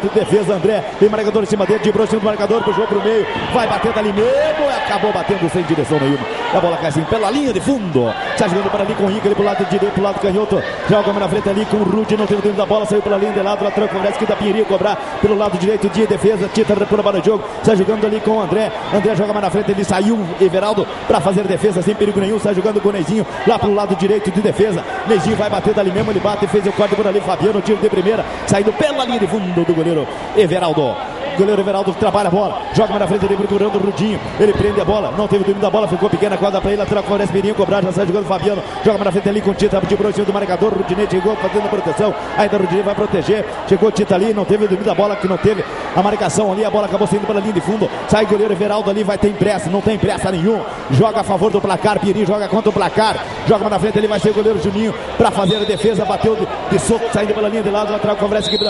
direito de defesa, André. Tem marcador em cima dele, de broxinho do marcador, puxou pro meio, vai batendo ali mesmo, acabou batendo sem direção nenhuma. A bola cai assim pela linha de fundo. Está jogando para ali com o Rica, pro lado direito, pro lado canhoto. Joga na frente ali com o Rudy, não teve dentro da bola, saiu pela linha de lado, lateral conversa que da Pinheirinho cobrar pelo lado direito de defesa. Tita repõe para o jogo, está jogando ali com o André. André joga mais na frente, ele saiu, Everaldo, para fazer defesa sem perigo nenhum. Está jogando com o Neizinho lá pro lado direito de defesa. Neizinho vai bater dali mesmo, ele bate e fez o corte por ali. Fabiano, tiro de primeira, saindo pela linha de fundo do goleiro Everaldo. O goleiro Everaldo trabalha a bola, joga mais na frente ali procurando o Rudinho. Ele prende a bola, não teve o domínio da bola, ficou pequena a quadra para ele. Lateral favorece Pirinho, cobrar, já sai jogando Fabiano. Joga mais na frente ali com o Tita, de broxinho do marcador. Rudinei chegou fazendo a proteção, ainda o Rudinei vai proteger. Chegou o Tita ali, não teve o domínio da bola, que não teve a marcação ali. A bola acabou saindo pela linha de fundo. Sai o goleiro Everaldo ali, vai ter pressa, não tem pressa nenhum. Joga a favor do placar, Pirinho joga contra o placar. Joga mais na frente, ele vai ser o goleiro Juninho para fazer a defesa. Bateu de soco, saindo pela linha de lado. Lateral favorece a equipe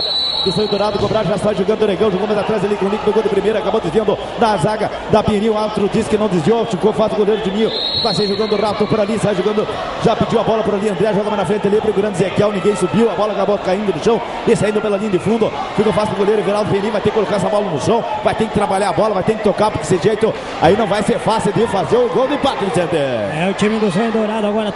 do Sonho Dourado. Cobrar, já está jogando o Negão, jogou mais atrás ali com o Nico, pegou de primeira, acabou desviando da zaga da Pinheirinho. O árbitro disse que não desviou, ficou fato o goleiro Juninho. Vai ser jogando o Rato por ali, sai jogando, já pediu a bola por ali. André joga mais na frente ali, procurando Zequiel, ninguém subiu, a bola acabou caindo no chão e saindo pela linha de fundo. Ficou fácil pro goleiro Everaldo. Pinheirinho vai ter que colocar essa bola no chão, vai ter que trabalhar a bola, vai ter que tocar, porque desse jeito aí não vai ser fácil de fazer o gol do empate, Vicente. O time do Sonho Dourado agora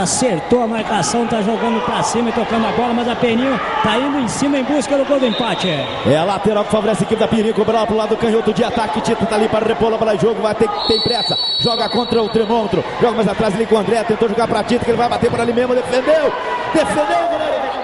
acertou a marcação, tá jogando pra cima e tocando a bola, mas a Pinheirinho tá indo em cima em busca do gol do empate. É a lateral que favorece a equipe da Pinheirinho, cobrar pro lado canhoto de ataque. Tita tá ali para repor a bola de jogo, vai ter que ter pressa, joga contra o termômetro, joga mais atrás ali com o André, tentou jogar pra Tita, que ele vai bater por ali mesmo, defendeu o goleiro.